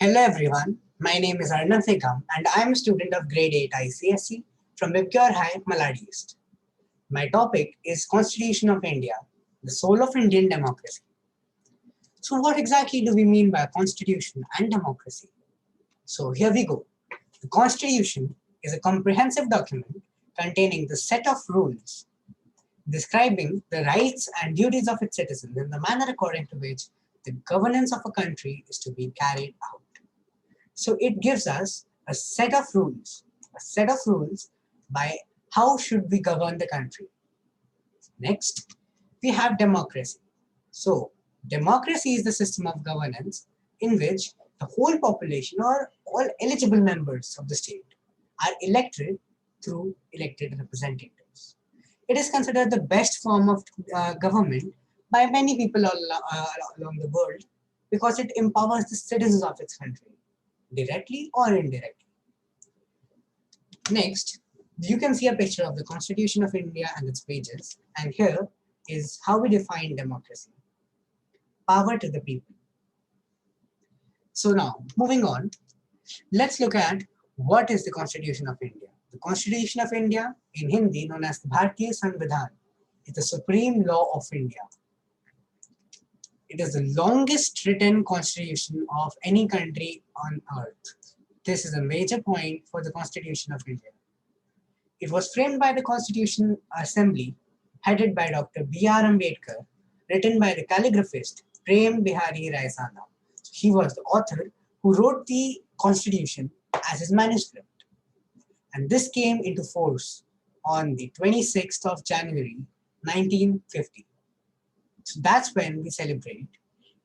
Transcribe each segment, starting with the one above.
Hello everyone, my name is Arnav and I am a student of grade 8 ICSE from Bipure High, Malad East. My topic is Constitution of India, the soul of Indian democracy. So what exactly do we mean by constitution and democracy? So here we go. The Constitution is a comprehensive document containing the set of rules describing the rights and duties of its citizens in the manner according to which the governance of a country is to be carried out. So it gives us a set of rules by how should we govern the country. Next, we have democracy. So democracy is the system of governance in which the whole population or all eligible members of the state are elected through elected representatives. It is considered the best form of government by many people along the world because it empowers the citizens of its country, directly or indirectly. Next, you can see a picture of the Constitution of India and its pages, and here is how we define democracy. Power to the people. So now, moving on, let's look at what is the Constitution of India. The Constitution of India, in Hindi known as the Bharatiya Samvidhan, is the supreme law of India. It is the longest written constitution of any country on earth. This is a major point for the Constitution of India. It was framed by the Constitution Assembly, headed by Dr. B.R. Ambedkar, written by the calligraphist Prem Bihari Raisana. He was the author who wrote the Constitution as his manuscript. And this came into force on the 26th of January 1950. So that's when we celebrate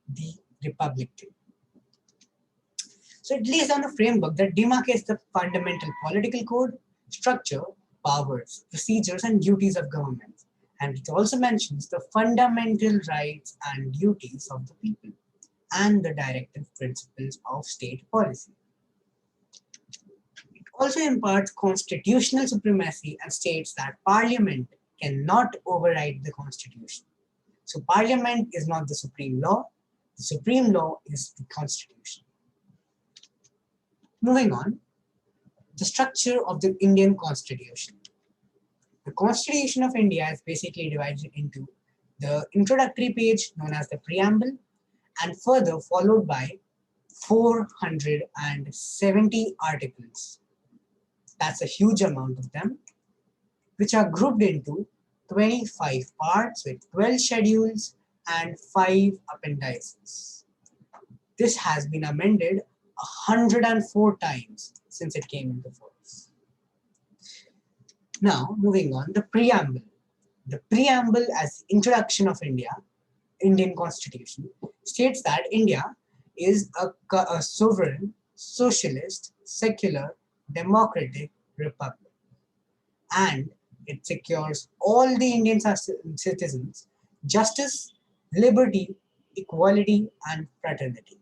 the Republic Day. So it lays down a framework that demarcates the fundamental political code, structure, powers, procedures, and duties of government. And it also mentions the fundamental rights and duties of the people and the directive principles of state policy. It also imparts constitutional supremacy and states that Parliament cannot override the Constitution. So Parliament is not the supreme law is the Constitution. Moving on, the structure of the Indian Constitution. The Constitution of India is basically divided into the introductory page known as the preamble and further followed by 470 articles. That's a huge amount of them, which are grouped into 25 parts with 12 schedules and 5 appendices. This has been amended 104 times since it came into force. Now, moving on, the preamble. The preamble as the introduction of Indian Constitution, states that India is a sovereign, socialist, secular, democratic republic. And it secures all the Indian citizens justice, liberty, equality, and fraternity.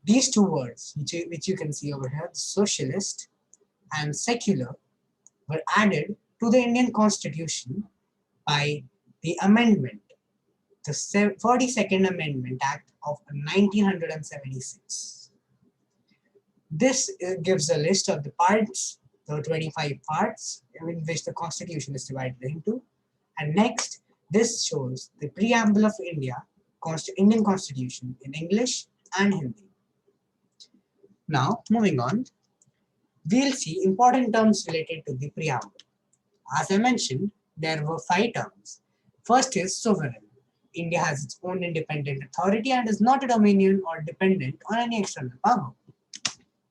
These two words, which you can see over here, socialist and secular, were added to the Indian Constitution by the amendment, the 42nd Amendment Act of 1976. This gives a list of the parts, the 25 parts in which the Constitution is divided into. And next, this shows the preamble of Indian Constitution in English and Hindi. Now, moving on, we'll see important terms related to the preamble. As I mentioned, there were 5 terms. First is sovereign. India has its own independent authority and is not a dominion or dependent on any external power.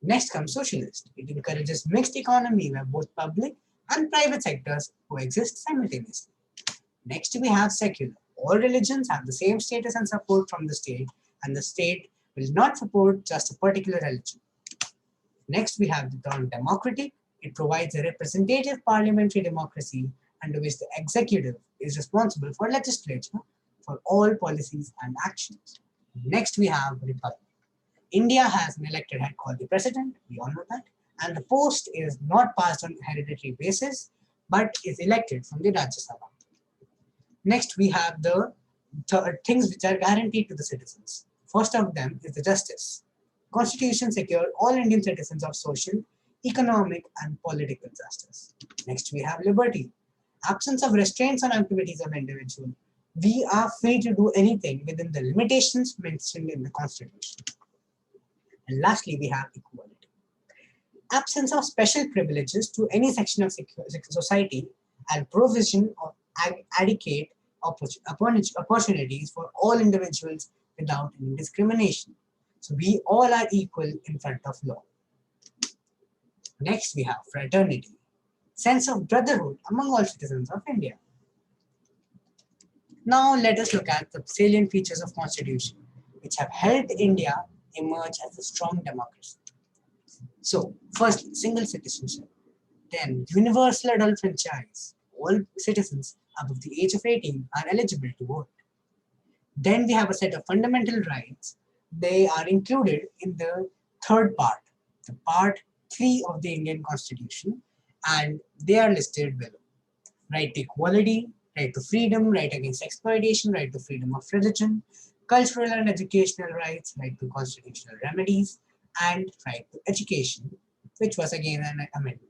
Next comes socialist. It encourages mixed economy where both public and private sectors coexist simultaneously. Next, we have secular. All religions have the same status and support from the state, and the state will not support just a particular religion. Next, we have the term democratic. It provides a representative parliamentary democracy under which the executive is responsible for legislature for all policies and actions. Next, we have republic. India has an elected head called the president, we all know that, and the post is not passed on hereditary basis, but is elected from the Rajya Sabha. Next, we have the things which are guaranteed to the citizens. first of them is the justice. Constitution secure all Indian citizens of social, economic, and political justice. Next, we have liberty. Absence of restraints on activities of individual. We are free to do anything within the limitations mentioned in the Constitution. And lastly, we have equality. Absence of special privileges to any section of society and provision of adequate opportunities for all individuals without any discrimination. So we all are equal in front of law. Next, we have fraternity, sense of brotherhood among all citizens of India. Now let us look at the salient features of Constitution, which have helped India emerge as a strong democracy. So, firstly, single citizenship. Then, universal adult franchise. All citizens above the age of 18 are eligible to vote. Then we have a set of fundamental rights. They are included in the third part, the part 3 of the Indian Constitution, and they are listed below. Right to equality, right to freedom, right against exploitation, right to freedom of religion, cultural and educational rights, right to constitutional remedies, and right to education, which was again an amendment.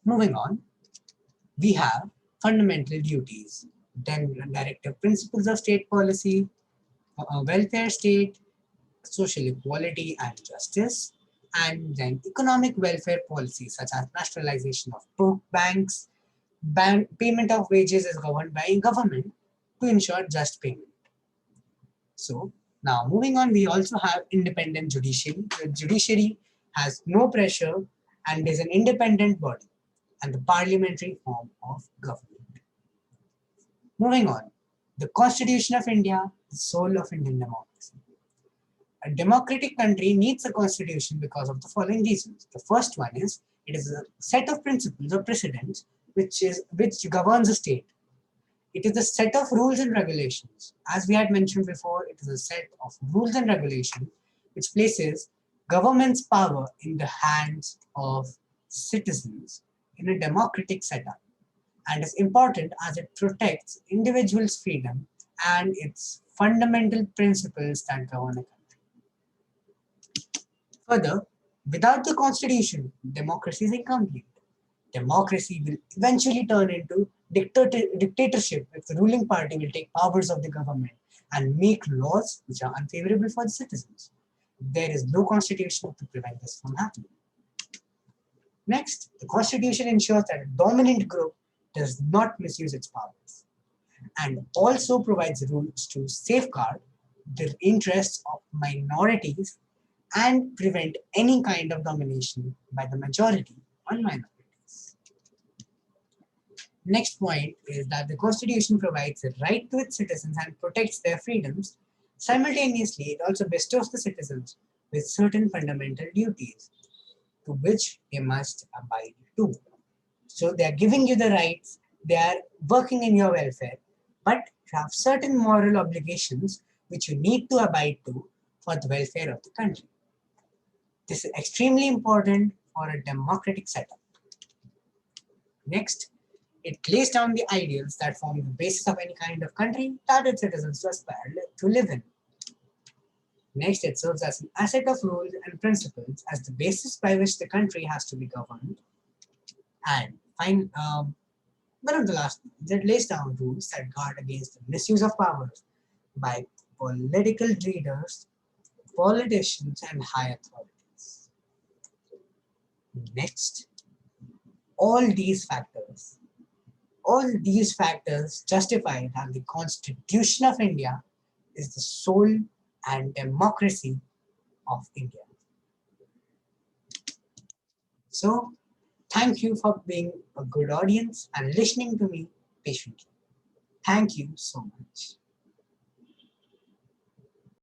Moving on, we have fundamental duties, then directive principles of state policy, welfare state, social equality and justice, and then economic welfare policies such as nationalization of banks, payment of wages is governed by government to ensure just payment. So now moving on, we also have independent judiciary. The judiciary has no pressure and is an independent body and the parliamentary form of government. Moving on, the Constitution of India, the soul of Indian democracy. A democratic country needs a constitution because of the following reasons. The first one is it is a set of principles or precedents which governs a state. It is a set of rules and regulations. As we had mentioned before, it is a set of rules and regulations which places government's power in the hands of citizens in a democratic setup, and is important as it protects individuals' freedom and its fundamental principles that govern a country. Further, without the constitution, democracy is incomplete. Democracy will eventually turn into dictatorship if the ruling party will take powers of the government and make laws which are unfavorable for the citizens. There is no constitution to prevent this from happening. Next, the constitution ensures that a dominant group does not misuse its powers and also provides rules to safeguard the interests of minorities and prevent any kind of domination by the majority on minorities. Next point is that the Constitution provides a right to its citizens and protects their freedoms. Simultaneously, it also bestows the citizens with certain fundamental duties to which they must abide to. So they are giving you the rights, they are working in your welfare, but you have certain moral obligations which you need to abide to for the welfare of the country. This is extremely important for a democratic setup. Next, it lays down the ideals that form the basis of any kind of country that its citizens aspire to live in. Next, it serves as an asset of rules and principles as the basis by which the country has to be governed. And one of the last, that lays down rules that guard against the misuse of powers by political leaders, politicians, and high authorities. Next, all these factors justify that the Constitution of India is the soul and democracy of India. So, thank you for being a good audience and listening to me patiently. Thank you so much.